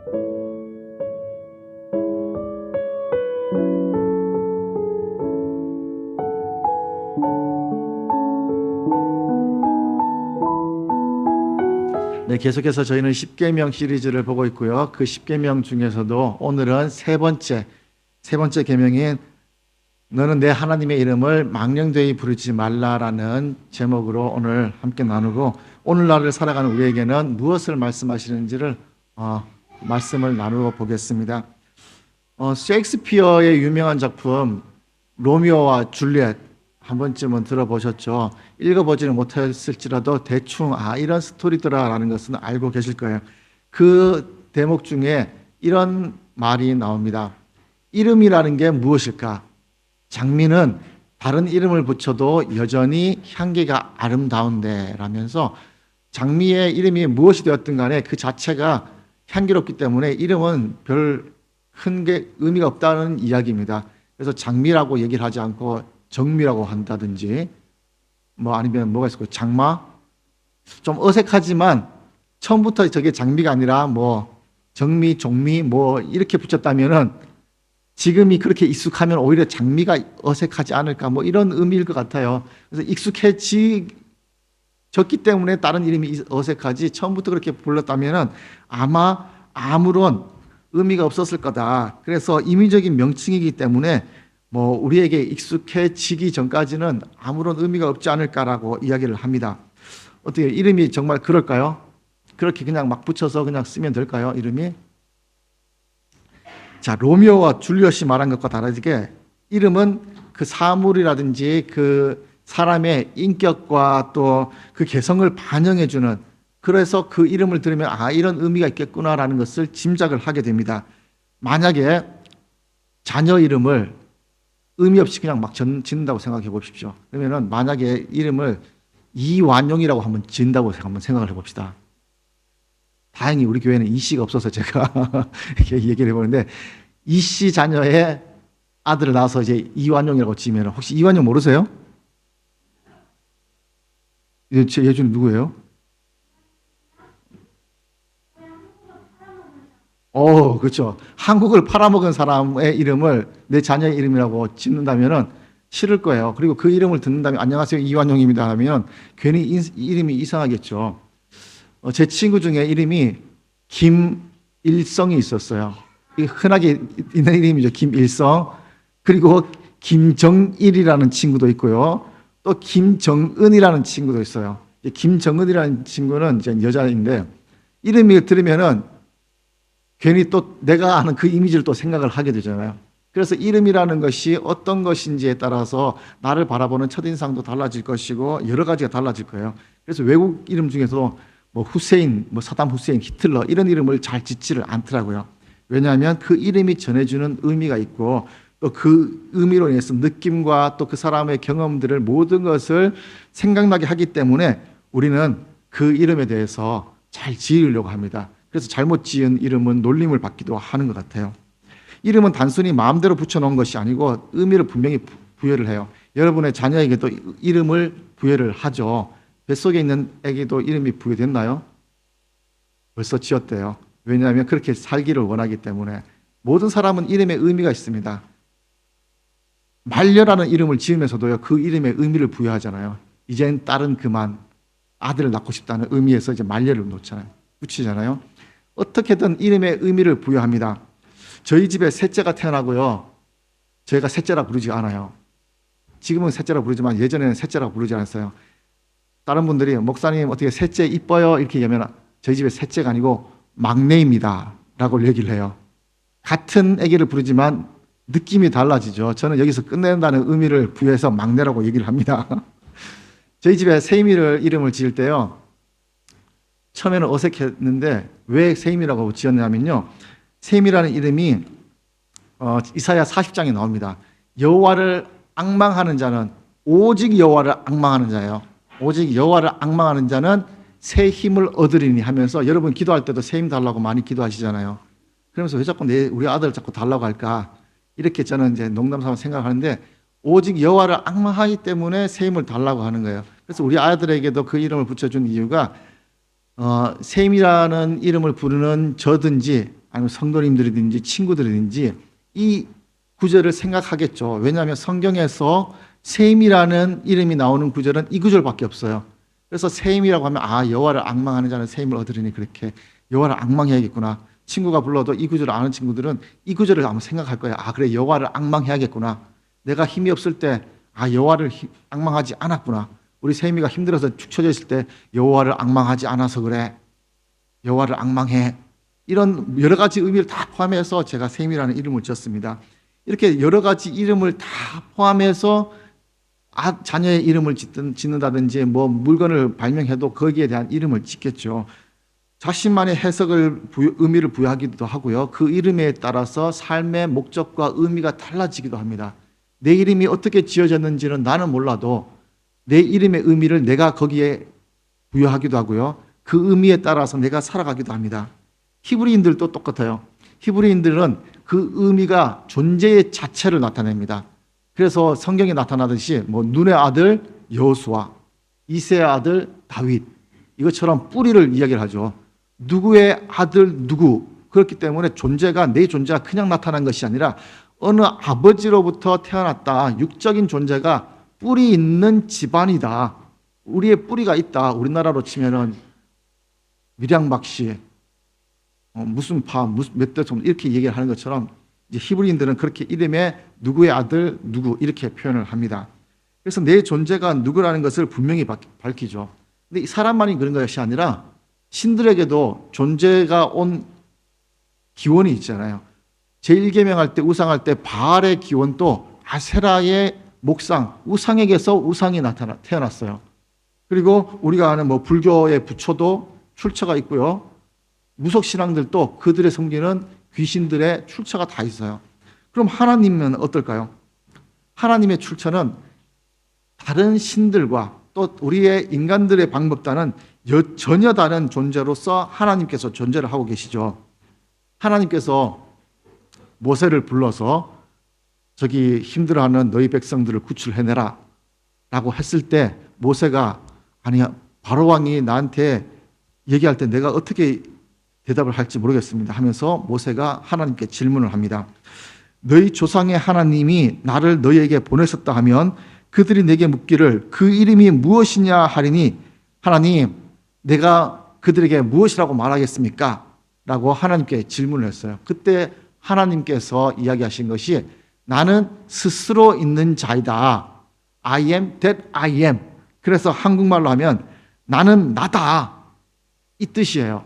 네, 계속해서 저희는 십계명 시리즈를 보고 있고요. 그 십계명 중에서도 오늘은 세 번째 계명인 너는 내 하나님의 이름을 망령되이 부르지 말라라는 제목으로 오늘 함께 나누고, 오늘날을 살아가는 우리에게는 무엇을 말씀하시는지를 말씀을 나누어 보겠습니다. 셰익스피어의 유명한 작품 로미오와 줄리엣 한 번쯤은 들어보셨죠? 읽어보지는 못했을지라도 대충 이런 스토리더라라는 것은 알고 계실 거예요. 그 대목 중에 이런 말이 나옵니다. 이름이라는 게 무엇일까? 장미는 다른 이름을 붙여도 여전히 향기가 아름다운데 라면서, 장미의 이름이 무엇이 되었든 간에 그 자체가 향기롭기 때문에 이름은 별 큰 게 의미가 없다는 이야기입니다. 그래서 장미라고 얘기를 하지 않고 정미라고 한다든지, 아니면 뭐가 있을까요? 장마? 좀 어색하지만 처음부터 저게 장미가 아니라 정미, 종미 이렇게 붙였다면은 지금이 그렇게 익숙하면 오히려 장미가 어색하지 않을까, 이런 의미일 것 같아요. 그래서 익숙해졌기 때문에 다른 이름이 어색하지, 처음부터 그렇게 불렀다면은 아마 아무런 의미가 없었을 거다. 그래서 임의적인 명칭이기 때문에 우리에게 익숙해지기 전까지는 아무런 의미가 없지 않을까라고 이야기를 합니다. 어떻게 이름이 정말 그럴까요? 그렇게 그냥 막 붙여서 그냥 쓰면 될까요? 이름이? 자, 로미오와 줄리엣이 말한 것과 다르게 이름은 그 사물이라든지 그 사람의 인격과 또 그 개성을 반영해주는, 그래서 그 이름을 들으면 이런 의미가 있겠구나라는 것을 짐작을 하게 됩니다. 만약에 자녀 이름을 의미 없이 그냥 막 짓는다고 생각해 보십시오. 그러면은 만약에 이름을 이완용이라고 한번 지은다고 한번 생각을 해 봅시다. 다행히 우리 교회는 이씨가 없어서 제가 이렇게 얘기를 해보는데, 이씨 자녀의 아들을 낳아서 이제 이완용이라고 지으면, 혹시 이완용 모르세요? 예준이 누구예요? 그렇죠. 한국을 팔아먹은 사람의 이름을 내 자녀의 이름이라고 짓는다면은 싫을 거예요. 그리고 그 이름을 듣는다면 안녕하세요 이완용입니다 하면 괜히 이름이 이상하겠죠. 제 친구 중에 이름이 김일성이 있었어요. 흔하게 있는 이름이죠. 김일성. 그리고 김정일이라는 친구도 있고요. 또 김정은이라는 친구도 있어요. 김정은이라는 친구는 이제 여자인데, 이름이 들으면은 괜히 또 내가 아는 그 이미지를 또 생각을 하게 되잖아요. 그래서 이름이라는 것이 어떤 것인지에 따라서 나를 바라보는 첫인상도 달라질 것이고 여러 가지가 달라질 거예요. 그래서 외국 이름 중에서도 후세인, 사담 후세인, 히틀러 이런 이름을 잘 짓지를 않더라고요. 왜냐하면 그 이름이 전해주는 의미가 있고, 또 그 의미로 인해서 느낌과 또 그 사람의 경험들을 모든 것을 생각나게 하기 때문에 우리는 그 이름에 대해서 잘 지으려고 합니다. 그래서 잘못 지은 이름은 놀림을 받기도 하는 것 같아요. 이름은 단순히 마음대로 붙여놓은 것이 아니고 의미를 분명히 부여를 해요. 여러분의 자녀에게도 이름을 부여를 하죠. 뱃속에 있는 애기도 이름이 부여됐나요? 벌써 지었대요. 왜냐하면 그렇게 살기를 원하기 때문에. 모든 사람은 이름에 의미가 있습니다. 말려라는 이름을 지으면서도요, 그 이름에 의미를 부여하잖아요. 이젠 딸은 그만, 아들을 낳고 싶다는 의미에서 이제 말려를 붙이잖아요. 어떻게든 이름에 의미를 부여합니다. 저희 집에 셋째가 태어나고요, 저희가 셋째라 부르지 않아요. 지금은 셋째라 부르지만 예전에는 셋째라 부르지 않았어요. 다른 분들이 목사님 어떻게 셋째 이뻐요? 이렇게 얘기하면 저희 집에 셋째가 아니고 막내입니다 라고 얘기를 해요. 같은 아기를 부르지만 느낌이 달라지죠. 저는 여기서 끝낸다는 의미를 부여해서 막내라고 얘기를 합니다. 저희 집에 세임이를 이름을 지을 때요, 처음에는 어색했는데 왜 세임이라고 지었냐면요, 세임이라는 이름이 이사야 40장에 나옵니다. 여호와를 앙망하는 자는 오직 여호와를 앙망하는 자예요. 오직 여호와를 앙망하는 자는 새 힘을 얻으리니 하면서, 여러분 기도할 때도 새 힘 달라고 많이 기도하시잖아요. 그러면서 왜 자꾸 우리 아들을 자꾸 달라고 할까, 이렇게 저는 이제 농담삼아 생각하는데, 오직 여호와를 앙망하기 때문에 새 힘을 달라고 하는 거예요. 그래서 우리 아들에게도 그 이름을 붙여준 이유가 새 힘이라는 이름을 부르는 저든지 아니면 성도님들이든지 친구들이든지 이 구절을 생각하겠죠. 왜냐하면 성경에서 셈이라는 이름이 나오는 구절은 이 구절밖에 없어요. 그래서 셈이라고 하면 여호와를 앙망하는 자는 셈을 얻으리니 그렇게 여호와를 앙망해야겠구나. 친구가 불러도 이 구절을 아는 친구들은 이 구절을 아마 생각할 거예요. 그래 여호와를 앙망해야겠구나. 내가 힘이 없을 때 여호와를 앙망하지 않았구나. 우리 셈이가 힘들어서 축 처져 있을 때 여호와를 앙망하지 않아서 그래. 여호와를 앙망해. 이런 여러 가지 의미를 다 포함해서 제가 셈이라는 이름을 지었습니다. 이렇게 여러 가지 이름을 다 포함해서 자녀의 이름을 짓는다든지 뭐 물건을 발명해도 거기에 대한 이름을 짓겠죠. 자신만의 해석을 의미를 부여하기도 하고요. 그 이름에 따라서 삶의 목적과 의미가 달라지기도 합니다. 내 이름이 어떻게 지어졌는지는 나는 몰라도 내 이름의 의미를 내가 거기에 부여하기도 하고요. 그 의미에 따라서 내가 살아가기도 합니다. 히브리인들도 똑같아요. 히브리인들은 그 의미가 존재의 자체를 나타냅니다. 그래서 성경에 나타나듯이 눈의 아들 여호수아, 이새의 아들 다윗, 이것처럼 뿌리를 이야기를 하죠. 누구의 아들 누구. 그렇기 때문에 내 존재가 그냥 나타난 것이 아니라 어느 아버지로부터 태어났다. 육적인 존재가 뿌리 있는 집안이다. 우리의 뿌리가 있다. 우리나라로 치면은 밀양박씨, 무슨 몇 대 정도 이렇게 얘기를 하는 것처럼 이제 히브리인들은 그렇게 이름에 누구의 아들 누구 이렇게 표현을 합니다. 그래서 내 존재가 누구라는 것을 분명히 밝히죠. 근데 이 사람만이 그런 것이 아니라 신들에게도 존재가 온 기원이 있잖아요. 제1계명 할 때 우상할 때 바알의 기원도 아세라의 목상, 우상에게서 우상이 태어났어요. 그리고 우리가 아는 불교의 부처도 출처가 있고요. 무속신앙들도 그들의 섬기는 귀신들의 출처가 다 있어요. 그럼 하나님은 어떨까요? 하나님의 출처는 다른 신들과 또 우리의 인간들의 방법과는 전혀 다른 존재로서 하나님께서 존재를 하고 계시죠. 하나님께서 모세를 불러서 저기 힘들어하는 너희 백성들을 구출해내라 라고 했을 때 모세가 바로 왕이 나한테 얘기할 때 내가 어떻게 대답을 할지 모르겠습니다 하면서 모세가 하나님께 질문을 합니다. 너희 조상의 하나님이 나를 너희에게 보내셨다 하면 그들이 내게 묻기를 그 이름이 무엇이냐 하리니 하나님 내가 그들에게 무엇이라고 말하겠습니까? 라고 하나님께 질문을 했어요. 그때 하나님께서 이야기하신 것이 나는 스스로 있는 자이다. I am that I am. 그래서 한국말로 하면 나는 나다. 이 뜻이에요.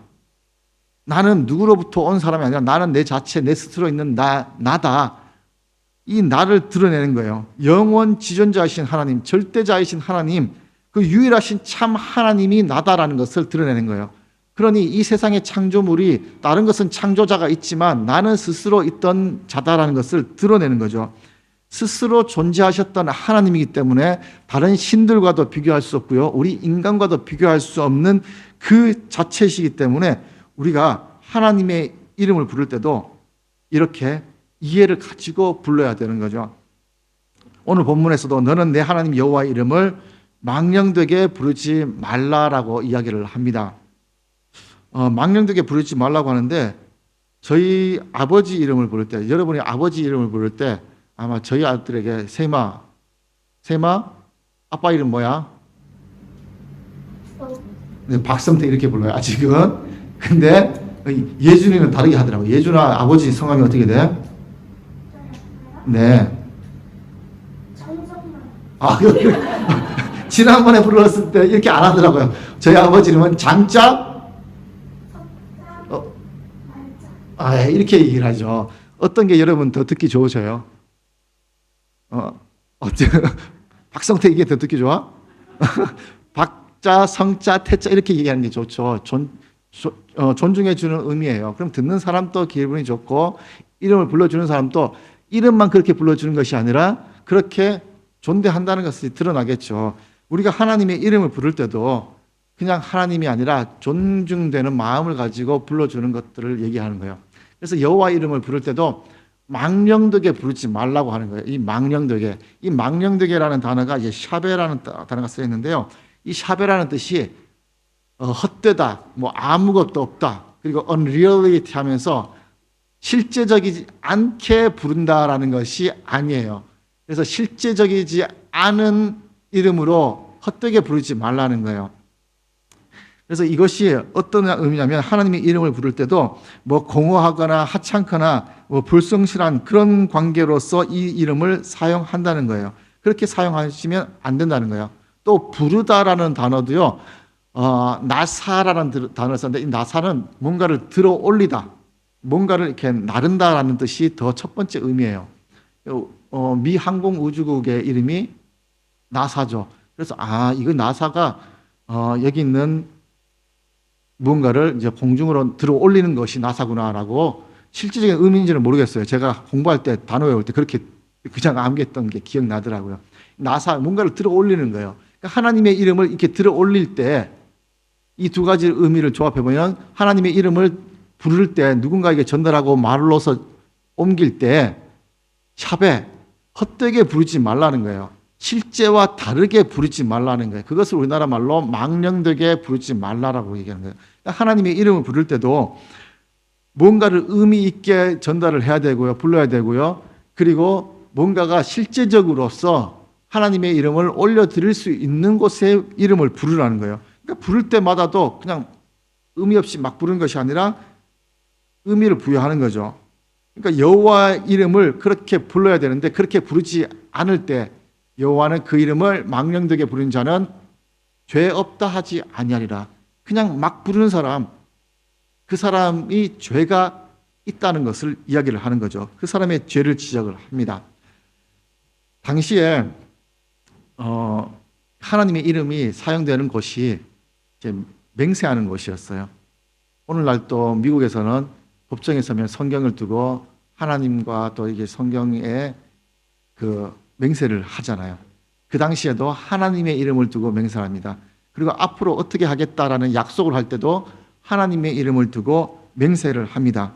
나는 누구로부터 온 사람이 아니라 나는 내 자체, 내 스스로 있는 나다. 이 나를 드러내는 거예요. 영원 지존자이신 하나님, 절대자이신 하나님, 그 유일하신 참 하나님이 나다라는 것을 드러내는 거예요. 그러니 이 세상의 창조물이 다른 것은 창조자가 있지만 나는 스스로 있던 자다라는 것을 드러내는 거죠. 스스로 존재하셨던 하나님이기 때문에 다른 신들과도 비교할 수 없고요. 우리 인간과도 비교할 수 없는 그 자체이시기 때문에 우리가 하나님의 이름을 부를 때도 이렇게 이해를 가지고 불러야 되는 거죠. 오늘 본문에서도 너는 내 하나님 여호와의 이름을 망령되게 부르지 말라라고 이야기를 합니다. 망령되게 부르지 말라고 하는데 저희 아버지 이름을 부를 때, 여러분이 아버지 이름을 부를 때 아마 저희 아들에게 세마, 아빠 이름 뭐야? 네, 박성태 이렇게 불러요. 아직은. 근데 예준이는 다르게 하더라고요. 예준아 아버지 성함이 어떻게 돼? 네. 지난번에 불렀을 때 이렇게 안 하더라고요. 저희 아버지 이름은 장자, 이렇게 얘기를 하죠. 어떤 게 여러분 더 듣기 좋으셔요? 박성태 이게 더 듣기 좋아? 박자, 성자, 태자 이렇게 얘기하는 게 좋죠. 존중해주는 의미예요. 그럼 듣는 사람도 기분이 좋고 이름을 불러주는 사람도 이름만 그렇게 불러주는 것이 아니라 그렇게 존대한다는 것이 드러나겠죠. 우리가 하나님의 이름을 부를 때도 그냥 하나님이 아니라 존중되는 마음을 가지고 불러주는 것들을 얘기하는 거예요. 그래서 여호와 이름을 부를 때도 망령되게 부르지 말라고 하는 거예요. 이 망령되게라는 단어가 이제 샤베라는 단어가 쓰여 있는데요. 이 샤베라는 뜻이 헛되다, 아무것도 없다, 그리고 unreality 하면서 실제적이지 않게 부른다라는 것이 아니에요. 그래서 실제적이지 않은 이름으로 헛되게 부르지 말라는 거예요. 그래서 이것이 어떤 의미냐면 하나님의 이름을 부를 때도 뭐 공허하거나 하찮거나 뭐 불성실한 그런 관계로서 이 이름을 사용한다는 거예요. 그렇게 사용하시면 안 된다는 거예요. 또 부르다라는 단어도요, 나사라는 단어를 썼는데 이 나사는 뭔가를 들어 올리다, 뭔가를 이렇게 나른다라는 뜻이 더 첫 번째 의미예요. 미 항공우주국의 이름이 나사죠. 그래서 이거 나사가 여기 있는 무언가를 이제 공중으로 들어 올리는 것이 나사구나라고 실질적인 의미인지는 모르겠어요. 제가 공부할 때 단어 외울 때 그렇게 그냥 암기했던 게 기억나더라고요. 나사, 뭔가를 들어 올리는 거예요. 그러니까 하나님의 이름을 이렇게 들어 올릴 때 이 두 가지 의미를 조합해 보면 하나님의 이름을 부를 때 누군가에게 전달하고 말로서 옮길 때 샵에 헛되게 부르지 말라는 거예요. 실제와 다르게 부르지 말라는 거예요. 그것을 우리나라 말로 망령되게 부르지 말라라고 얘기하는 거예요. 그러니까 하나님의 이름을 부를 때도 뭔가를 의미 있게 전달을 해야 되고요. 불러야 되고요. 그리고 뭔가가 실제적으로서 하나님의 이름을 올려드릴 수 있는 곳에 이름을 부르라는 거예요. 그러니까 부를 때마다도 그냥 의미 없이 막 부르는 것이 아니라 의미를 부여하는 거죠. 그러니까 여호와 이름을 그렇게 불러야 되는데 그렇게 부르지 않을 때 여호와는 그 이름을 망령되게 부르는 자는 죄 없다 하지 아니하리라. 그냥 막 부르는 사람, 그 사람이 죄가 있다는 것을 이야기를 하는 거죠. 그 사람의 죄를 지적을 합니다. 당시에 하나님의 이름이 사용되는 곳이 이제 맹세하는 곳이었어요. 오늘날 또 미국에서는 법정에 서면 성경을 두고 하나님과 또 이게 성경에 그 맹세를 하잖아요. 그 당시에도 하나님의 이름을 두고 맹세합니다. 그리고 앞으로 어떻게 하겠다라는 약속을 할 때도 하나님의 이름을 두고 맹세를 합니다.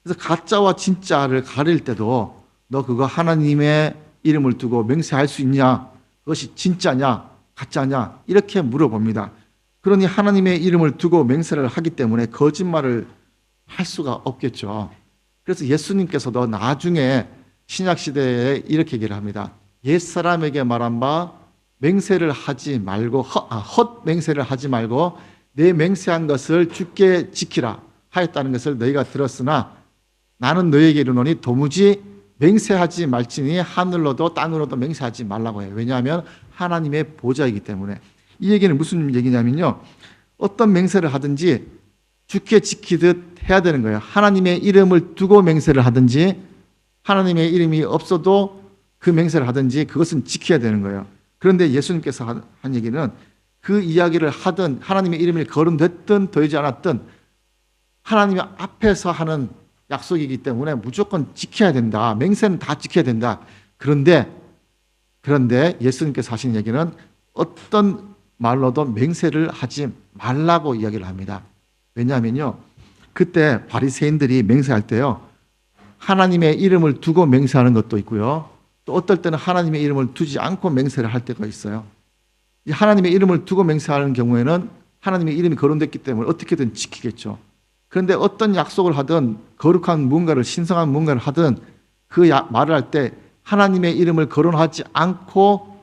그래서 가짜와 진짜를 가릴 때도 너 그거 하나님의 이름을 두고 맹세할 수 있냐? 그것이 진짜냐? 가짜냐? 이렇게 물어봅니다. 그러니 하나님의 이름을 두고 맹세를 하기 때문에 거짓말을 할 수가 없겠죠. 그래서 예수님께서도 나중에 신약시대에 이렇게 얘기를 합니다. 옛사람에게 말한 바 맹세를 하지 말고 헛 맹세를 하지 말고 내 맹세한 것을 주께 지키라 하였다는 것을 너희가 들었으나 나는 너희에게 이르노니 도무지 맹세하지 말지니 하늘로도 땅으로도 맹세하지 말라고 해요. 왜냐하면 하나님의 보좌이기 때문에. 이 얘기는 무슨 얘기냐면요, 어떤 맹세를 하든지 주께 지키듯 해야 되는 거예요. 하나님의 이름을 두고 맹세를 하든지 하나님의 이름이 없어도 그 맹세를 하든지 그것은 지켜야 되는 거예요. 그런데 예수님께서 한 얘기는 그 이야기를 하든 하나님의 이름이 거론됐든 되지 않았든 하나님 앞에서 하는 약속이기 때문에 무조건 지켜야 된다. 맹세는 다 지켜야 된다. 그런데 예수님께서 하신 얘기는 어떤 말로도 맹세를 하지 말라고 이야기를 합니다. 왜냐하면요, 그때 바리새인들이 맹세할 때요, 하나님의 이름을 두고 맹세하는 것도 있고요, 또 어떨 때는 하나님의 이름을 두지 않고 맹세를 할 때가 있어요. 이 하나님의 이름을 두고 맹세하는 경우에는 하나님의 이름이 거론됐기 때문에 어떻게든 지키겠죠. 그런데 어떤 약속을 하든 거룩한 무언가를, 신성한 무언가를 하든 그 말을 할 때 하나님의 이름을 거론하지 않고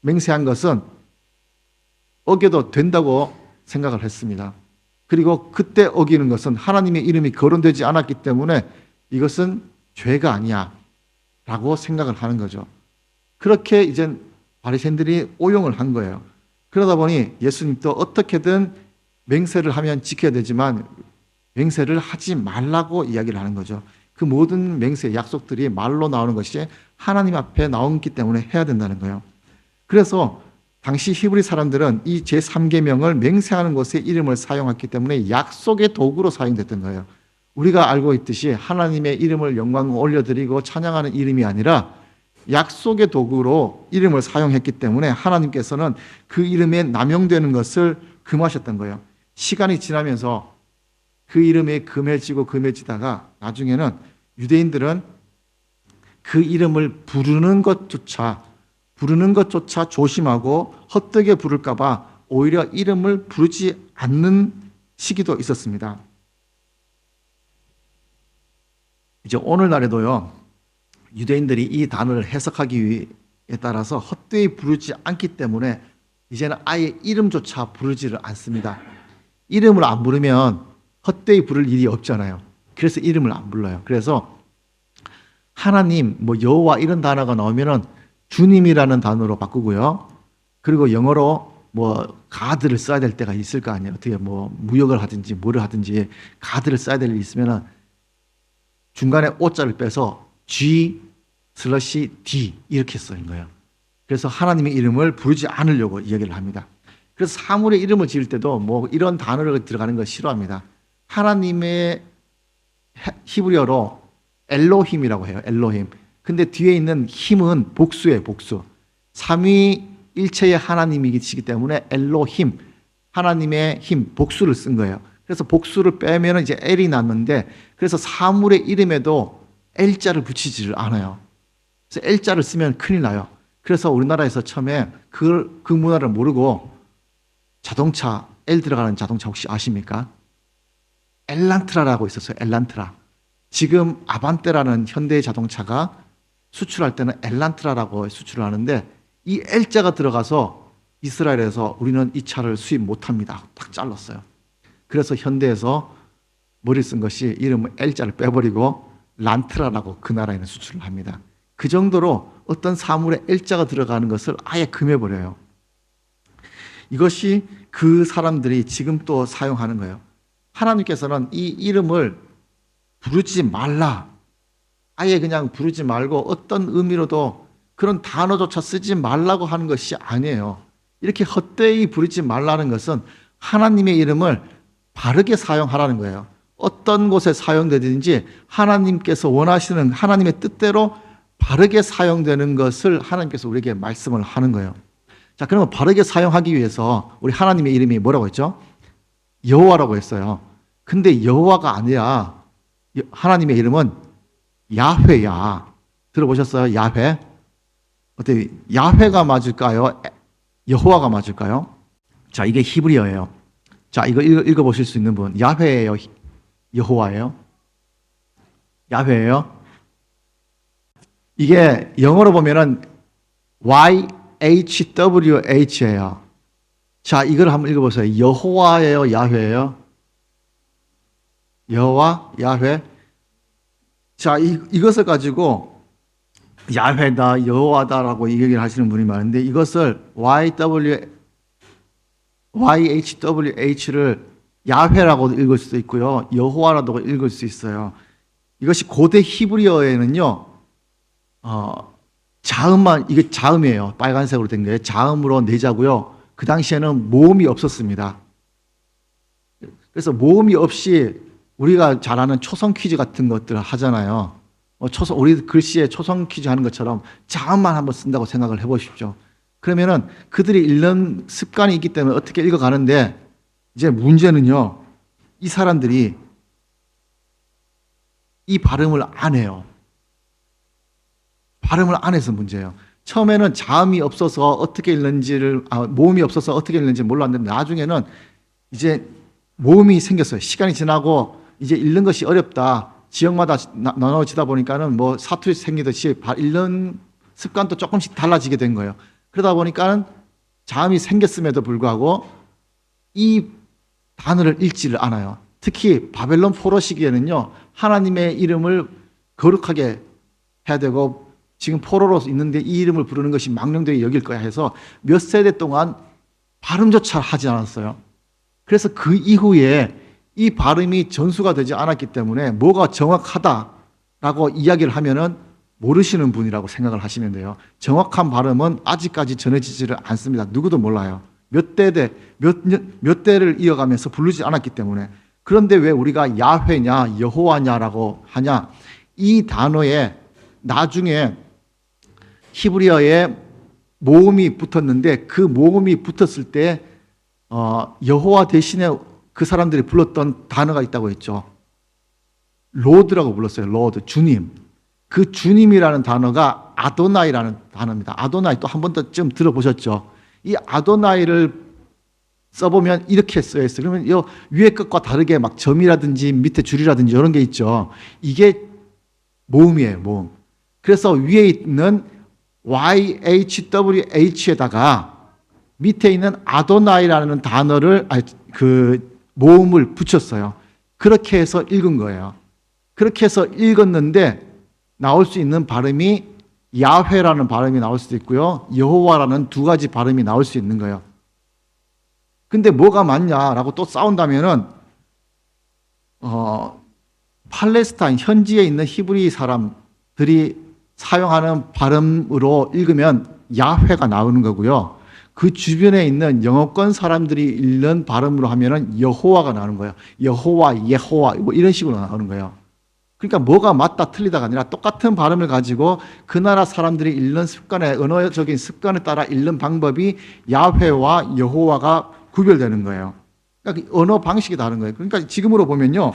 맹세한 것은 어겨도 된다고 생각을 했습니다. 그리고 그때 어기는 것은 하나님의 이름이 거론되지 않았기 때문에 이것은 죄가 아니야 라고 생각을 하는 거죠. 그렇게 이제 바리새인들이 오용을 한 거예요. 그러다 보니 예수님도 어떻게든 맹세를 하면 지켜야 되지만 맹세를 하지 말라고 이야기를 하는 거죠. 그 모든 맹세, 약속들이 말로 나오는 것이 하나님 앞에 나오기 때문에 해야 된다는 거예요. 그래서 당시 히브리 사람들은 이 제3계명을 맹세하는 곳에 이름을 사용했기 때문에 약속의 도구로 사용됐던 거예요. 우리가 알고 있듯이 하나님의 이름을 영광을 올려드리고 찬양하는 이름이 아니라 약속의 도구로 이름을 사용했기 때문에 하나님께서는 그 이름에 남용되는 것을 금하셨던 거예요. 시간이 지나면서 그 이름이 금해지다가 나중에는 유대인들은 그 이름을 부르는 것조차 조심하고 헛되게 부를까 봐 오히려 이름을 부르지 않는 시기도 있었습니다. 이제 오늘날에도요, 유대인들이 이 단어를 해석하기 위해 따라서 헛되이 부르지 않기 때문에 이제는 아예 이름조차 부르지를 않습니다. 이름을 안 부르면 헛되이 부를 일이 없잖아요. 그래서 이름을 안 불러요. 그래서 하나님, 뭐 여호와 이런 단어가 나오면은 주님이라는 단어로 바꾸고요. 그리고 영어로 뭐 가드를 써야 될 때가 있을 거 아니에요. 어떻게 뭐 무역을 하든지 뭐를 하든지 가드를 써야 될 일이 있으면은 중간에 오자를 빼서 G/D 이렇게 쓰는 거예요. 그래서 하나님의 이름을 부르지 않으려고 이야기를 합니다. 그래서 사물의 이름을 지을 때도 뭐 이런 단어를 들어가는 걸 싫어합니다. 하나님의 히브리어로 엘로힘이라고 해요. 엘로힘. 근데 뒤에 있는 힘은 복수예요. 복수. 삼위일체의 하나님이시기 때문에 엘로힘, 하나님의 힘, 복수를 쓴 거예요. 그래서 복수를 빼면 이제 L이 남는데, 그래서 사물의 이름에도 L자를 붙이지를 않아요. 그래서 L자를 쓰면 큰일 나요. 그래서 우리나라에서 처음에 그 문화를 모르고 자동차, L 들어가는 자동차 혹시 아십니까? 엘란트라라고 있었어요. 엘란트라. 지금 아반떼라는 현대 자동차가 수출할 때는 엘란트라라고 수출을 하는데, 이 L자가 들어가서 이스라엘에서 우리는 이 차를 수입 못합니다. 딱 잘랐어요. 그래서 현대에서 머리 쓴 것이 이름을 L자를 빼버리고 란트라라고 그 나라에는 수출을 합니다. 그 정도로 어떤 사물에 L자가 들어가는 것을 아예 금해버려요. 이것이 그 사람들이 지금 또 사용하는 거예요. 하나님께서는 이 이름을 부르지 말라, 아예 그냥 부르지 말고 어떤 의미로도 그런 단어조차 쓰지 말라고 하는 것이 아니에요. 이렇게 헛되이 부르지 말라는 것은 하나님의 이름을 바르게 사용하라는 거예요. 어떤 곳에 사용되든지 하나님께서 원하시는 하나님의 뜻대로 바르게 사용되는 것을 하나님께서 우리에게 말씀을 하는 거예요. 자, 그러면 바르게 사용하기 위해서 우리 하나님의 이름이 뭐라고 했죠? 여호와라고 했어요. 근데 여호와가 아니라 하나님의 이름은 야훼야. 들어보셨어요? 야훼? 어때? 야훼가 맞을까요? 여호와가 맞을까요? 자, 이게 히브리어예요. 자, 이거 읽어보실 수 있는 분. 야훼예요? 여호와예요? 야훼예요? 이게 영어로 보면은 YHWH예요. 자, 이걸 한번 읽어보세요. 여호와예요? 야훼예요? 여호와? 야훼? 자, 이것을 가지고 야훼다, 여호와다라고 얘기를 하시는 분이 많은데, 이것을 YHWH를 야훼라고 읽을 수도 있고요, 여호와라고 읽을 수 있어요. 이것이 고대 히브리어에는요, 자음만, 이게 자음이에요. 빨간색으로 된 게 자음으로 내자고요. 그 당시에는 모음이 없었습니다. 그래서 모음이 없이 우리가 잘 아는 초성 퀴즈 같은 것들을 하잖아요. 우리 글씨에 초성 퀴즈 하는 것처럼 자음만 한번 쓴다고 생각을 해보십시오. 그러면은 그들이 읽는 습관이 있기 때문에 어떻게 읽어가는데, 이제 문제는요, 이 사람들이 이 발음을 안 해요. 발음을 안 해서 문제예요. 처음에는 자음이 없어서 어떻게 읽는지를, 모음이 없어서 어떻게 읽는지 몰랐는데, 나중에는 이제 모음이 생겼어요. 시간이 지나고 이제 읽는 것이 어렵다. 지역마다 나눠지다 보니까는 뭐 사투리 생기듯이 읽는 습관도 조금씩 달라지게 된 거예요. 그러다 보니까는 자음이 생겼음에도 불구하고 이 단어를 읽지를 않아요. 특히 바벨론 포로 시기에는요, 하나님의 이름을 거룩하게 해야 되고, 지금 포로로 있는데 이 이름을 부르는 것이 망령되게 여길 거야 해서 몇 세대 동안 발음조차 하지 않았어요. 그래서 그 이후에 이 발음이 전수가 되지 않았기 때문에 뭐가 정확하다라고 이야기를 하면은 모르시는 분이라고 생각을 하시면 돼요. 정확한 발음은 아직까지 전해지지를 않습니다. 누구도 몰라요. 몇 대를 이어가면서 부르지 않았기 때문에. 그런데 왜 우리가 야훼냐 여호와냐라고 하냐? 이 단어에 나중에 히브리어에 모음이 붙었는데, 그 모음이 붙었을 때 여호와 대신에 그 사람들이 불렀던 단어가 있다고 했죠. 로드라고 불렀어요. 로드, 주님. 그 주님이라는 단어가 아도나이라는 단어입니다. 아도나이 또 한 번 더 좀 들어보셨죠? 이 아도나이를 써보면 이렇게 쓰여 있어요. 그러면 이 위에 것과 다르게 막 점이라든지 밑에 줄이라든지 이런 게 있죠. 이게 모음이에요, 모음. 그래서 위에 있는 YHWH에다가 밑에 있는 아도나이라는 단어를, 그 모음을 붙였어요. 그렇게 해서 읽은 거예요. 그렇게 해서 읽었는데 나올 수 있는 발음이 야훼라는 발음이 나올 수도 있고요. 여호와라는 두 가지 발음이 나올 수 있는 거예요. 근데 뭐가 맞냐라고 또 싸운다면은 팔레스타인 현지에 있는 히브리 사람들이 사용하는 발음으로 읽으면 야훼가 나오는 거고요. 그 주변에 있는 영어권 사람들이 읽는 발음으로 하면은 여호와가 나오는 거예요. 여호와, 예호와 뭐 이런 식으로 나오는 거예요. 그러니까 뭐가 맞다 틀리다가 아니라 똑같은 발음을 가지고 그 나라 사람들이 읽는 습관에, 언어적인 습관에 따라 읽는 방법이 야훼와 여호와가 구별되는 거예요. 그러니까 언어 방식이 다른 거예요. 그러니까 지금으로 보면요,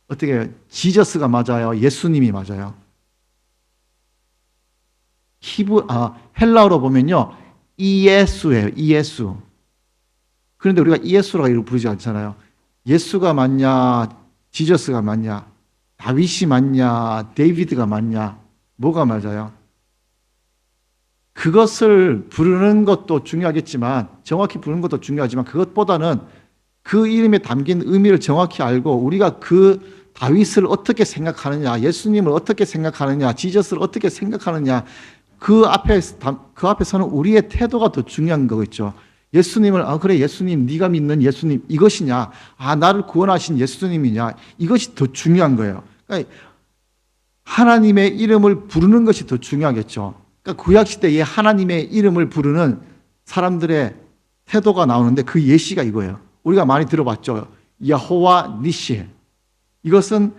어떻게 지저스가 맞아요, 예수님이 맞아요. 헬라어로 보면요, 이예수예요, 이예수. 그런데 우리가 이예수라고 이렇게 부르지 않잖아요. 예수가 맞냐, 지저스가 맞냐, 다윗이 맞냐, 데이비드가 맞냐, 뭐가 맞아요? 그것을 부르는 것도 중요하겠지만, 정확히 부르는 것도 중요하지만, 그것보다는 그 이름에 담긴 의미를 정확히 알고 우리가 그 다윗을 어떻게 생각하느냐, 예수님을 어떻게 생각하느냐, 지저스를 어떻게 생각하느냐, 그 앞에서는 우리의 태도가 더 중요한 거겠죠. 예수님을, 그래, 예수님, 네가 믿는 예수님 이것이냐, 나를 구원하신 예수님이냐, 이것이 더 중요한 거예요. 그러니까 하나님의 이름을 부르는 것이 더 중요하겠죠. 그러니까 구약시대에 하나님의 이름을 부르는 사람들의 태도가 나오는데 그 예시가 이거예요. 우리가 많이 들어봤죠. 여호와 니시. 이것은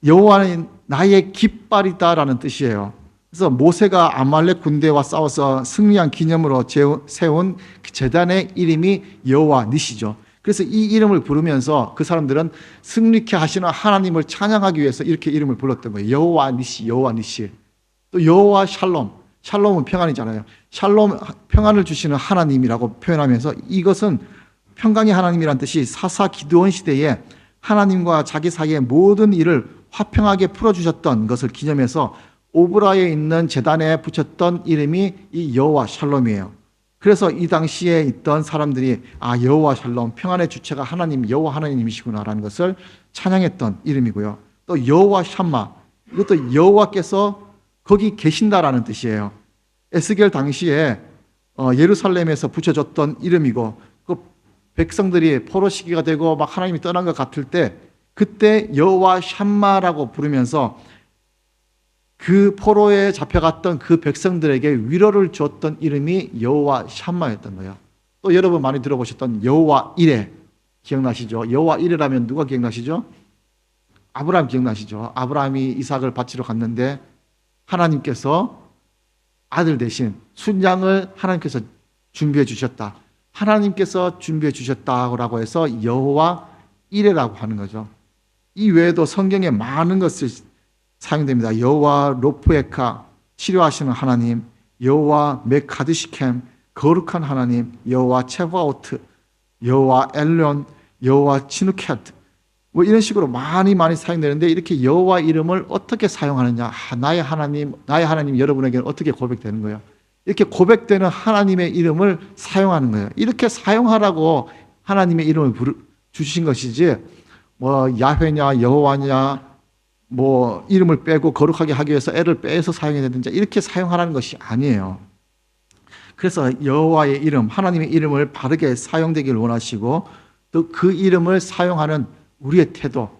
여호와는 나의 깃발이다라는 뜻이에요. 그래서 모세가 아말렉 군대와 싸워서 승리한 기념으로 세운 제단의 이름이 여호와 니시죠. 그래서 이 이름을 부르면서 그 사람들은 승리케 하시는 하나님을 찬양하기 위해서 이렇게 이름을 불렀던 거예요. 여호와 니시, 여호와 니시. 또 여호와 샬롬. 샬롬은 평안이잖아요. 샬롬, 평안을 주시는 하나님이라고 표현하면서 이것은 평강의 하나님이란 뜻이 사사 기드온 시대에 하나님과 자기 사이의 모든 일을 화평하게 풀어주셨던 것을 기념해서 오브라에 있는 제단에 붙였던 이름이 이 여호와 샬롬이에요. 그래서 이 당시에 있던 사람들이 여호와 샬롬, 평안의 주체가 하나님, 여호와 하나님이시구나라는 것을 찬양했던 이름이고요. 또 여호와 샴마, 이것도 여호와께서 거기 계신다라는 뜻이에요. 에스겔 당시에 예루살렘에서 붙여졌던 이름이고, 그 백성들이 포로 시기가 되고 막 하나님이 떠난 것 같을 때 그때 여호와 샴마라고 부르면서 그 포로에 잡혀갔던 그 백성들에게 위로를 줬던 이름이 여호와 샴마였던 거예요. 또 여러분 많이 들어보셨던 여호와 이레 기억나시죠? 여호와 이레라면 누가 기억나시죠? 아브라함 기억나시죠? 아브라함이 이삭을 바치러 갔는데 하나님께서 아들 대신 순양을 하나님께서 준비해 주셨다. 하나님께서 준비해 주셨다고 해서 여호와 이레라고 하는 거죠. 이 외에도 성경에 많은 것을 사용됩니다. 여호와 로프에카, 치료하시는 하나님, 여호와 메카드시켐, 거룩한 하나님, 여호와 체바오트, 여호와 엘론, 여호와 치누켓, 뭐 이런 식으로 많이 사용되는데, 이렇게 여호와 이름을 어떻게 사용하느냐, 나의 하나님 여러분에게는 어떻게 고백되는 거예요? 이렇게 고백되는 하나님의 이름을 사용하는 거예요. 이렇게 사용하라고 하나님의 이름을 주신 것이지, 뭐 야훼냐 여호와냐 뭐 이름을 빼고 거룩하게 하기 위해서 애를 빼서 사용해야 되든지 이렇게 사용하라는 것이 아니에요. 그래서 여호와의 이름, 하나님의 이름을 바르게 사용되기를 원하시고, 또 그 이름을 사용하는 우리의 태도,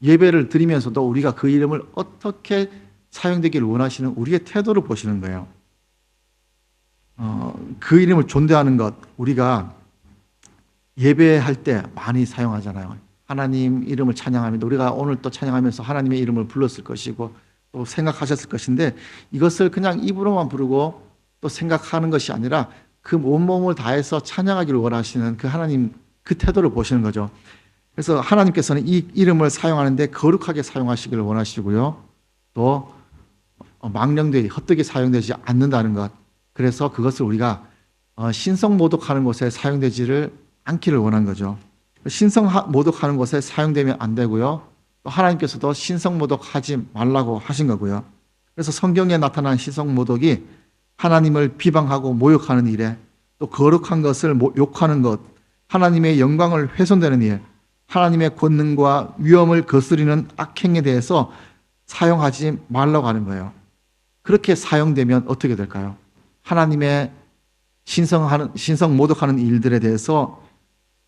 예배를 드리면서도 우리가 그 이름을 어떻게 사용되기를 원하시는 우리의 태도를 보시는 거예요. 그 이름을 존대하는 것, 우리가 예배할 때 많이 사용하잖아요. 하나님 이름을 찬양하면, 우리가 오늘 또 찬양하면서 하나님의 이름을 불렀을 것이고 또 생각하셨을 것인데, 이것을 그냥 입으로만 부르고 또 생각하는 것이 아니라 그 온몸을 다해서 찬양하기를 원하시는 그 하나님, 그 태도를 보시는 거죠. 그래서 하나님께서는 이 이름을 사용하는데 거룩하게 사용하시기를 원하시고요. 또 망령되이 헛되게 사용되지 않는다는 것, 그래서 그것을 우리가 신성 모독하는 곳에 사용되지를 않기를 원한 거죠. 신성 모독하는 곳에 사용되면 안 되고요. 또 하나님께서도 신성모독하지 말라고 하신 거고요. 그래서 성경에 나타난 신성모독이 하나님을 비방하고 모욕하는 일에, 또 거룩한 것을 욕하는 것, 하나님의 영광을 훼손되는 일, 하나님의 권능과 위엄을 거스리는 악행에 대해서 사용하지 말라고 하는 거예요. 그렇게 사용되면 어떻게 될까요? 하나님의 신성 모독하는 일들에 대해서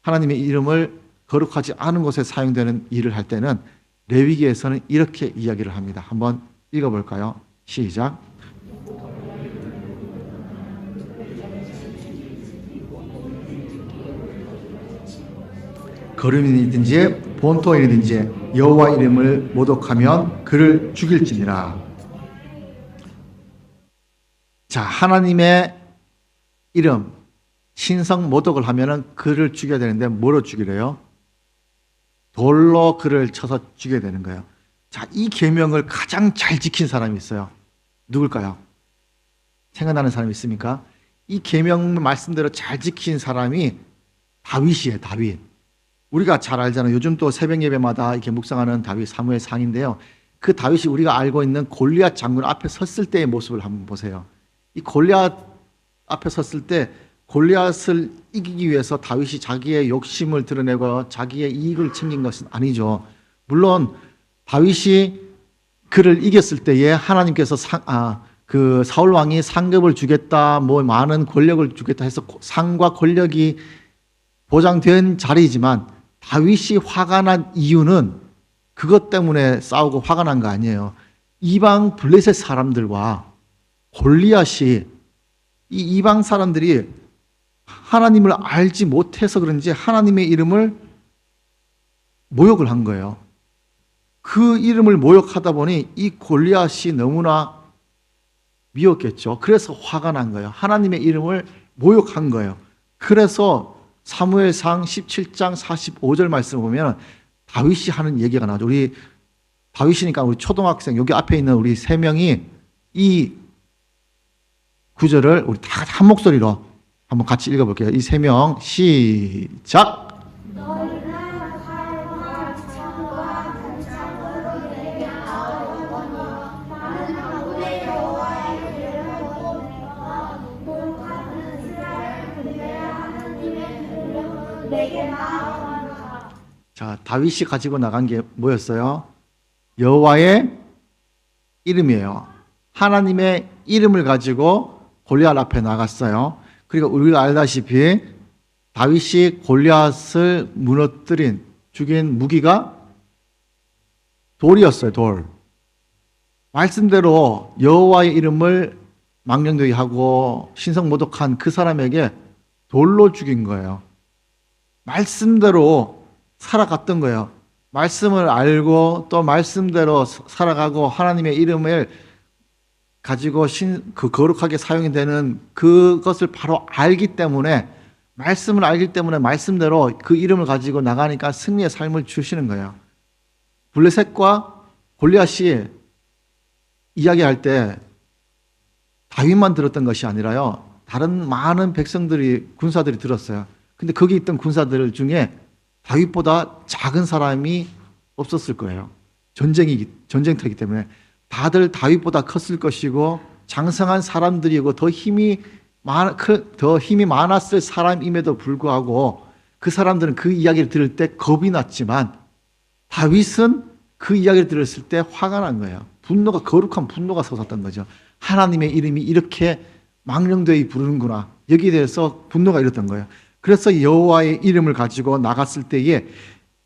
하나님의 이름을 거룩하지 않은 곳에 사용되는 일을 할 때는 레위기에서는 이렇게 이야기를 합니다. 한번 읽어볼까요? 시작. 거름이든지 본토인이든지 여호와 이름을 모독하면 그를 죽일지니라. 자, 하나님의 이름 신성 모독을 하면은 그를 죽여야 되는데 뭐로 죽이래요? 돌로 그를 쳐서 죽여야 되는 거예요. 자, 이 계명을 가장 잘 지킨 사람이 있어요. 누굴까요? 생각나는 사람이 있습니까? 이 계명 말씀대로 잘 지킨 사람이 다윗이에요. 다윗. 우리가 잘 알잖아요. 요즘 또 새벽 예배마다 이렇게 묵상하는 다윗 사무엘 상인데요. 그 다윗이 우리가 알고 있는 골리앗 장군 앞에 섰을 때의 모습을 한번 보세요. 이 골리앗 앞에 섰을 때 골리앗을 이기기 위해서 다윗이 자기의 욕심을 드러내고 자기의 이익을 챙긴 것은 아니죠. 물론 다윗이 그를 이겼을 때에 하나님께서 그 사울 왕이 상급을 주겠다, 뭐 많은 권력을 주겠다 해서 상과 권력이 보장된 자리이지만 다윗이 화가 난 이유는 그것 때문에 싸우고 화가 난 거 아니에요. 이방 블레셋 사람들과 골리앗이, 이 이방 사람들이 하나님을 알지 못해서 그런지 하나님의 이름을 모욕을 한 거예요. 그 이름을 모욕하다 보니 이 골리앗이 너무나 미웠겠죠. 그래서 화가 난 거예요. 하나님의 이름을 모욕한 거예요. 그래서 사무엘상 17장 45절 말씀을 보면 다윗이 하는 얘기가 나오죠. 우리 다윗이니까 우리 초등학생 여기 앞에 있는 우리 세 명이 이 구절을 우리 다 한 목소리로 한번 같이 읽어볼게요. 이 세 명 시작. 자, 다윗이 가지고 나간 게 뭐였어요? 여호와의 이름이에요. 하나님의 이름을 가지고 골리앗 앞에 나갔어요. 그리고 우리가 알다시피 다윗이 골리앗을 무너뜨린, 죽인 무기가 돌이었어요. 돌. 말씀대로 여호와의 이름을 망령되이 하고 신성모독한 그 사람에게 돌로 죽인 거예요. 말씀대로 살아갔던 거예요. 말씀을 알고 또 말씀대로 살아가고 하나님의 이름을 가지고 그 거룩하게 사용이 되는 그것을 바로 알기 때문에, 말씀을 알기 때문에 말씀대로 그 이름을 가지고 나가니까 승리의 삶을 주시는 거예요. 블레셋과 골리앗이 이야기할 때 다윗만 들었던 것이 아니라요, 다른 많은 백성들이, 군사들이 들었어요. 근데 거기 있던 군사들 중에 다윗보다 작은 사람이 없었을 거예요. 전쟁터이기 때문에 다들 다윗보다 컸을 것이고 장성한 사람들이고 더 힘이 많았을 사람임에도 불구하고 그 사람들은 그 이야기를 들을 때 겁이 났지만 다윗은 그 이야기를 들었을 때 화가 난 거예요. 거룩한 분노가 솟았던 거죠. 하나님의 이름이 이렇게 망령되이 부르는구나. 여기에 대해서 분노가 일었던 거예요. 그래서 여호와의 이름을 가지고 나갔을 때에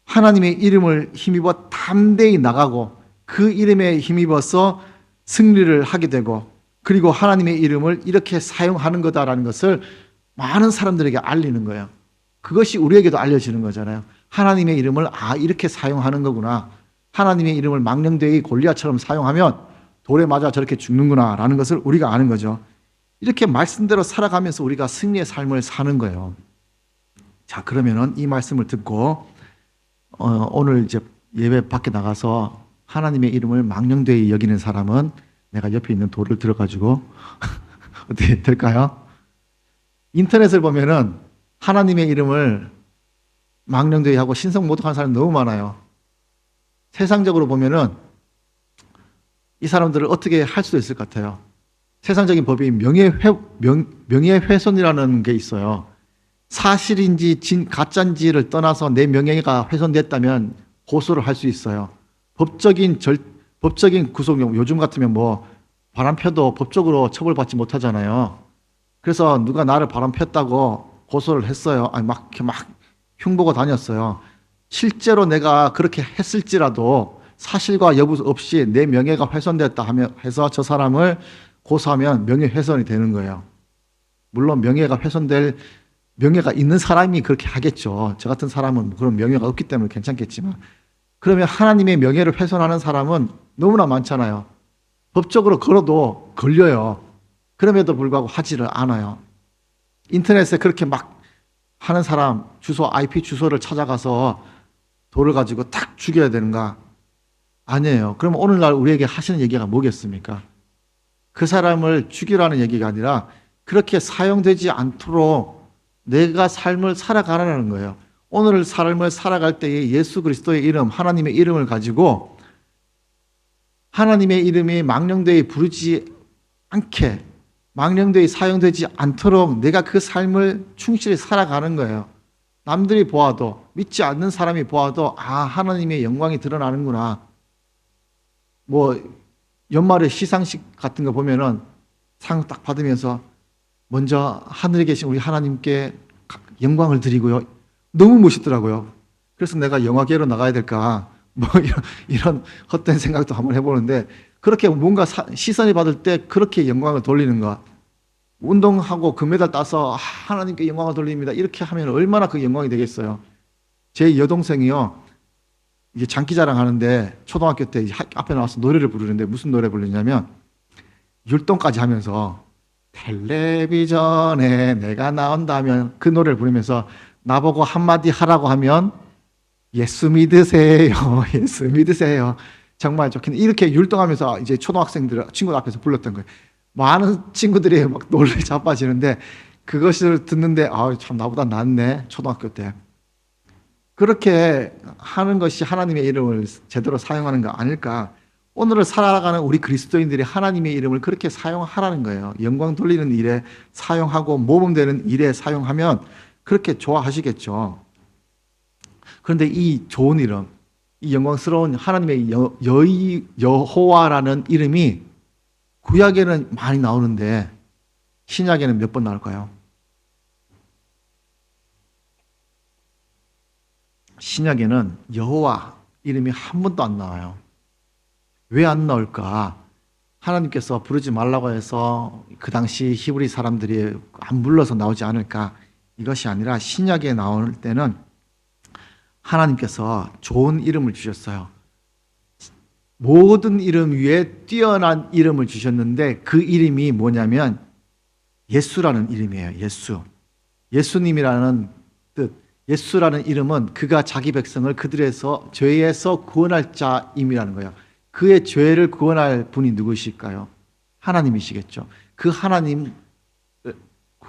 하나님의 이름을 힘입어 담대히 나가고 그 이름에 힘입어서 승리를 하게 되고, 그리고 하나님의 이름을 이렇게 사용하는 거다라는 것을 많은 사람들에게 알리는 거예요. 그것이 우리에게도 알려지는 거잖아요. 하나님의 이름을 이렇게 사용하는 거구나. 하나님의 이름을 망령되이 골리앗처럼 사용하면 돌에 맞아 저렇게 죽는구나 라는 것을 우리가 아는 거죠. 이렇게 말씀대로 살아가면서 우리가 승리의 삶을 사는 거예요. 자, 그러면은 이 말씀을 듣고 오늘 이제 예배 밖에 나가서 하나님의 이름을 망령되이 여기는 사람은 내가 옆에 있는 돌을 들어가지고 어떻게 될까요? 인터넷을 보면은 하나님의 이름을 망령되이 하고 신성모독하는 사람이 너무 많아요. 세상적으로 보면은 이 사람들을 어떻게 할 수도 있을 것 같아요. 세상적인 법이 명예훼손이라는 게 있어요. 사실인지 가짜인지를 떠나서 내 명예가 훼손됐다면 고소를 할 수 있어요. 법적인 구속용, 요즘 같으면 뭐 바람 펴도 법적으로 처벌받지 못하잖아요. 그래서 누가 나를 바람 폈다고 고소를 했어요. 아니, 막 흉보고 다녔어요. 실제로 내가 그렇게 했을지라도 사실과 여부 없이 내 명예가 훼손됐다 해서 저 사람을 고소하면 명예훼손이 되는 거예요. 물론 명예가 있는 사람이 그렇게 하겠죠. 저 같은 사람은 그런 명예가 없기 때문에 괜찮겠지만, 그러면 하나님의 명예를 훼손하는 사람은 너무나 많잖아요. 법적으로 걸어도 걸려요. 그럼에도 불구하고 하지를 않아요. 인터넷에 그렇게 막 하는 사람 IP 주소를 찾아가서 돌을 가지고 딱 죽여야 되는가? 아니에요. 그럼 오늘날 우리에게 하시는 얘기가 뭐겠습니까? 그 사람을 죽이라는 얘기가 아니라 그렇게 사용되지 않도록 내가 삶을 살아가라는 거예요. 오늘 삶을 살아갈 때에 예수 그리스도의 이름, 하나님의 이름을 가지고 하나님의 이름이 망령되이 부르지 않게, 망령되이 사용되지 않도록 내가 그 삶을 충실히 살아가는 거예요. 남들이 보아도, 믿지 않는 사람이 보아도 하나님의 영광이 드러나는구나. 뭐 연말에 시상식 같은 거 보면은 상 딱 받으면서 먼저 하늘에 계신 우리 하나님께 영광을 드리고요. 너무 멋있더라고요. 그래서 내가 영화계로 나가야 될까? 뭐 이런 헛된 생각도 한번 해보는데, 그렇게 뭔가 시선이 받을 때 그렇게 영광을 돌리는 것. 운동하고 금메달 따서 하나님께 영광을 돌립니다. 이렇게 하면 얼마나 그 영광이 되겠어요. 제 여동생이요. 이게 장기자랑 하는데 초등학교 때 앞에 나와서 노래를 부르는데 무슨 노래 부르냐면 율동까지 하면서 텔레비전에 내가 나온다면 그 노래를 부르면서 나보고 한마디 하라고 하면 예수 믿으세요. 예수 믿으세요. 정말 좋긴 이렇게 율동하면서 이제 초등학생들 친구들 앞에서 불렀던 거예요. 많은 친구들이 막 놀래 자빠지는데 그것을 듣는데 참 나보다 낫네. 초등학교 때. 그렇게 하는 것이 하나님의 이름을 제대로 사용하는 거 아닐까? 오늘을 살아가는 우리 그리스도인들이 하나님의 이름을 그렇게 사용하라는 거예요. 영광 돌리는 일에 사용하고 모범되는 일에 사용하면 그렇게 좋아하시겠죠. 그런데 이 좋은 이름, 이 영광스러운 하나님의 여호와라는 이름이 구약에는 많이 나오는데 신약에는 몇 번 나올까요? 신약에는 여호와 이름이 한 번도 안 나와요. 왜 안 나올까? 하나님께서 부르지 말라고 해서 그 당시 히브리 사람들이 안 불러서 나오지 않을까? 이것이 아니라 신약에 나올 때는 하나님께서 좋은 이름을 주셨어요. 모든 이름 위에 뛰어난 이름을 주셨는데 그 이름이 뭐냐면 예수라는 이름이에요. 예수님이라는 뜻. 예수라는 이름은 그가 자기 백성을 그들에서 죄에서 구원할 자임이라는 거예요. 그의 죄를 구원할 분이 누구실까요? 하나님이시겠죠. 그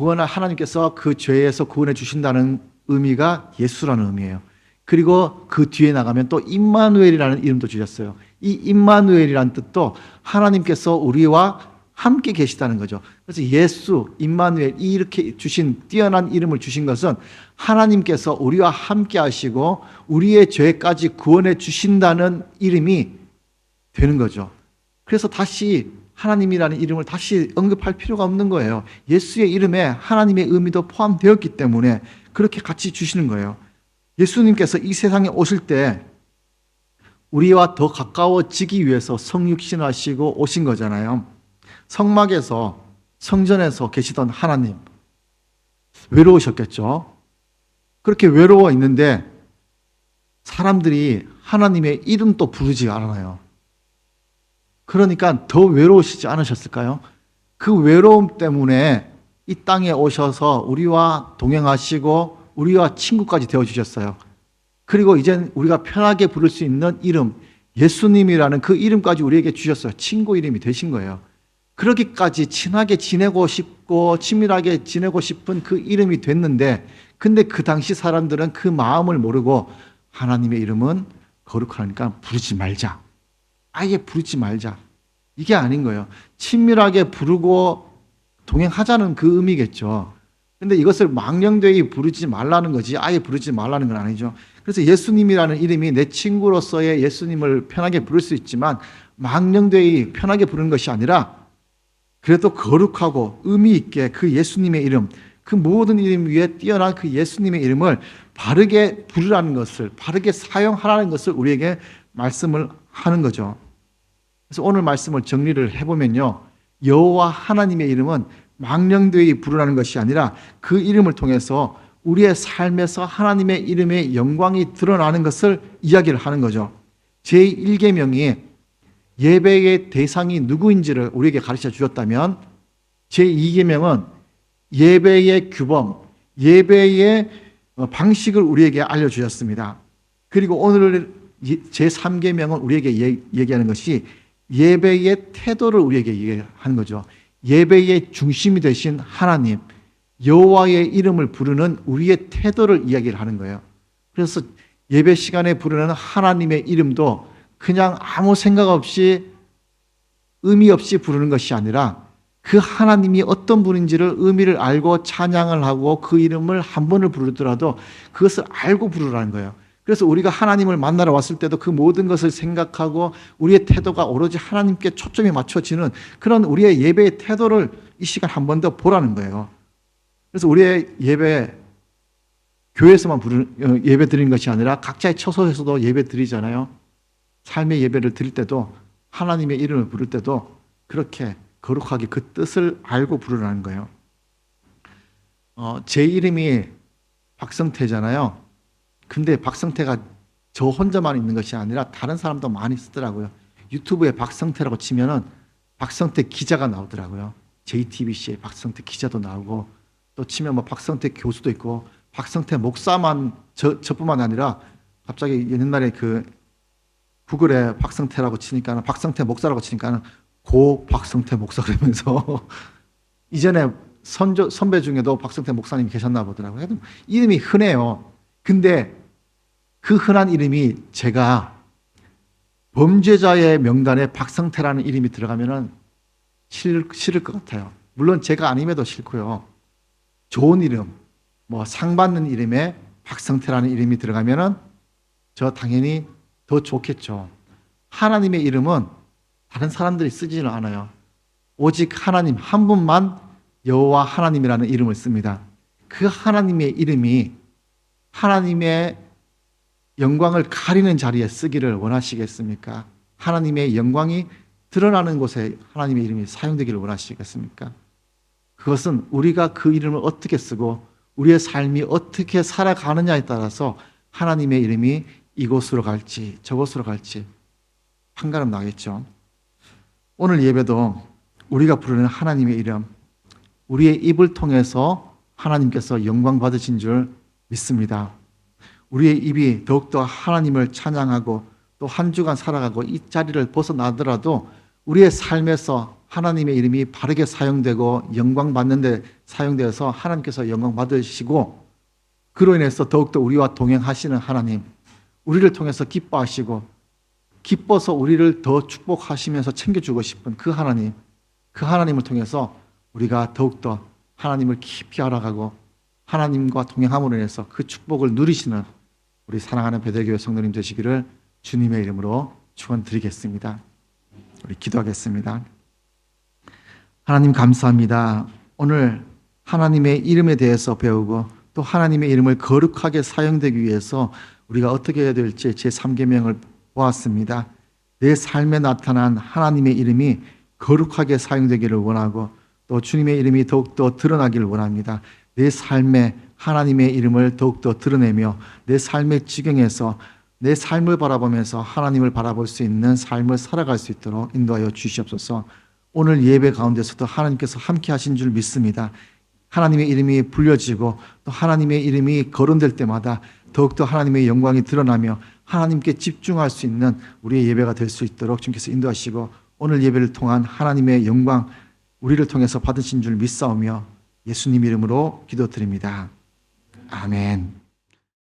하나님께서 그 죄에서 구원해 주신다는 의미가 예수라는 의미예요. 그리고 그 뒤에 나가면 또 임마누엘이라는 이름도 주셨어요. 이 임마누엘이라는 뜻도 하나님께서 우리와 함께 계시다는 거죠. 그래서 예수, 임마누엘 이렇게 주신 뛰어난 이름을 주신 것은 하나님께서 우리와 함께 하시고 우리의 죄까지 구원해 주신다는 이름이 되는 거죠. 그래서 다시 하나님이라는 이름을 다시 언급할 필요가 없는 거예요. 예수의 이름에 하나님의 의미도 포함되었기 때문에 그렇게 같이 주시는 거예요. 예수님께서 이 세상에 오실 때 우리와 더 가까워지기 위해서 성육신하시고 오신 거잖아요. 성막에서 성전에서 계시던 하나님 외로우셨겠죠. 그렇게 외로워 있는데 사람들이 하나님의 이름도 부르지 않아요. 그러니까 더 외로우시지 않으셨을까요? 그 외로움 때문에 이 땅에 오셔서 우리와 동행하시고 우리와 친구까지 되어주셨어요. 그리고 이젠 우리가 편하게 부를 수 있는 이름, 예수님이라는 그 이름까지 우리에게 주셨어요. 친구 이름이 되신 거예요. 그러기까지 친하게 지내고 싶고 친밀하게 지내고 싶은 그 이름이 됐는데, 근데 그 당시 사람들은 그 마음을 모르고 하나님의 이름은 거룩하니까 부르지 말자. 아예 부르지 말자. 이게 아닌 거예요. 친밀하게 부르고 동행하자는 그 의미겠죠. 근데 이것을 망령되이 부르지 말라는 거지 아예 부르지 말라는 건 아니죠. 그래서 예수님이라는 이름이 내 친구로서의 예수님을 편하게 부를 수 있지만 망령되이 편하게 부르는 것이 아니라 그래도 거룩하고 의미 있게 그 예수님의 이름, 그 모든 이름 위에 뛰어난 그 예수님의 이름을 바르게 부르라는 것을, 바르게 사용하라는 것을 우리에게 말씀을 하는 거죠. 그래서 오늘 말씀을 정리를 해보면요, 여호와 하나님의 이름은 망령되이 부르라는 것이 아니라 그 이름을 통해서 우리의 삶에서 하나님의 이름의 영광이 드러나는 것을 이야기를 하는 거죠. 제1계명이 예배의 대상이 누구인지를 우리에게 가르쳐 주셨다면 제2계명은 예배의 규범, 예배의 방식을 우리에게 알려주셨습니다. 그리고 오늘 제3계명은 우리에게 얘기하는 것이 예배의 태도를 우리에게 얘기하는 거죠. 예배의 중심이 되신 하나님, 여호와의 이름을 부르는 우리의 태도를 이야기를 하는 거예요. 그래서 예배 시간에 부르는 하나님의 이름도 그냥 아무 생각 없이 의미 없이 부르는 것이 아니라 그 하나님이 어떤 분인지를 의미를 알고 찬양을 하고 그 이름을 한 번을 부르더라도 그것을 알고 부르라는 거예요. 그래서 우리가 하나님을 만나러 왔을 때도 그 모든 것을 생각하고 우리의 태도가 오로지 하나님께 초점이 맞춰지는 그런 우리의 예배의 태도를 이 시간 한 번 더 보라는 거예요. 그래서 우리의 예배, 교회에서만 예배 드리는 것이 아니라 각자의 처소에서도 예배 드리잖아요. 삶의 예배를 드릴 때도 하나님의 이름을 부를 때도 그렇게 거룩하게 그 뜻을 알고 부르라는 거예요. 제 이름이 박성태잖아요. 근데 박성태가 저 혼자만 있는 것이 아니라 다른 사람도 많이 쓰더라고요. 유튜브에 박성태라고 치면은 박성태 기자가 나오더라고요. JTBC에 박성태 기자도 나오고 또 치면 뭐 박성태 교수도 있고 박성태 목사만 저뿐만 아니라 갑자기 옛날에 그 구글에 박성태라고 치니까 박성태 목사라고 치니까 고 박성태 목사 그러면서 이전에 선배 중에도 박성태 목사님이 계셨나 보더라고요. 이름이 흔해요. 근데 그 흔한 이름이 제가 범죄자의 명단에 박성태라는 이름이 들어가면은 싫을 것 같아요. 물론 제가 아님에도 싫고요. 좋은 이름, 뭐 상 받는 이름에 박성태라는 이름이 들어가면은 저 당연히 더 좋겠죠. 하나님의 이름은 다른 사람들이 쓰지는 않아요. 오직 하나님 한 분만 여호와 하나님이라는 이름을 씁니다. 그 하나님의 이름이 하나님의 영광을 가리는 자리에 쓰기를 원하시겠습니까? 하나님의 영광이 드러나는 곳에 하나님의 이름이 사용되기를 원하시겠습니까? 그것은 우리가 그 이름을 어떻게 쓰고 우리의 삶이 어떻게 살아가느냐에 따라서 하나님의 이름이 이곳으로 갈지 저곳으로 갈지 판가름 나겠죠. 오늘 예배도 우리가 부르는 하나님의 이름, 우리의 입을 통해서 하나님께서 영광 받으신 줄 믿습니다. 우리의 입이 더욱더 하나님을 찬양하고 또 한 주간 살아가고 이 자리를 벗어나더라도 우리의 삶에서 하나님의 이름이 바르게 사용되고 영광 받는 데 사용되어서 하나님께서 영광 받으시고 그로 인해서 더욱더 우리와 동행하시는 하나님, 우리를 통해서 기뻐하시고 기뻐서 우리를 더 축복하시면서 챙겨주고 싶은 그 하나님, 그 하나님을 통해서 우리가 더욱더 하나님을 깊이 알아가고 하나님과 동행함으로 인해서 그 축복을 누리시는 우리 사랑하는 베델교회 성도님 되시기를 주님의 이름으로 축원드리겠습니다. 우리 기도하겠습니다. 하나님 감사합니다. 오늘 하나님의 이름에 대해서 배우고 또 하나님의 이름을 거룩하게 사용되기 위해서 우리가 어떻게 해야 될지 제3계명을 보았습니다. 내 삶에 나타난 하나님의 이름이 거룩하게 사용되기를 원하고 또 주님의 이름이 더욱더 드러나기를 원합니다. 내 삶에 하나님의 이름을 더욱더 드러내며 내 삶의 지경에서 내 삶을 바라보면서 하나님을 바라볼 수 있는 삶을 살아갈 수 있도록 인도하여 주시옵소서. 오늘 예배 가운데서도 하나님께서 함께 하신 줄 믿습니다. 하나님의 이름이 불려지고 또 하나님의 이름이 거론될 때마다 더욱더 하나님의 영광이 드러나며 하나님께 집중할 수 있는 우리의 예배가 될 수 있도록 주님께서 인도하시고 오늘 예배를 통한 하나님의 영광 우리를 통해서 받으신 줄 믿사오며 예수님 이름으로 기도드립니다. 아멘.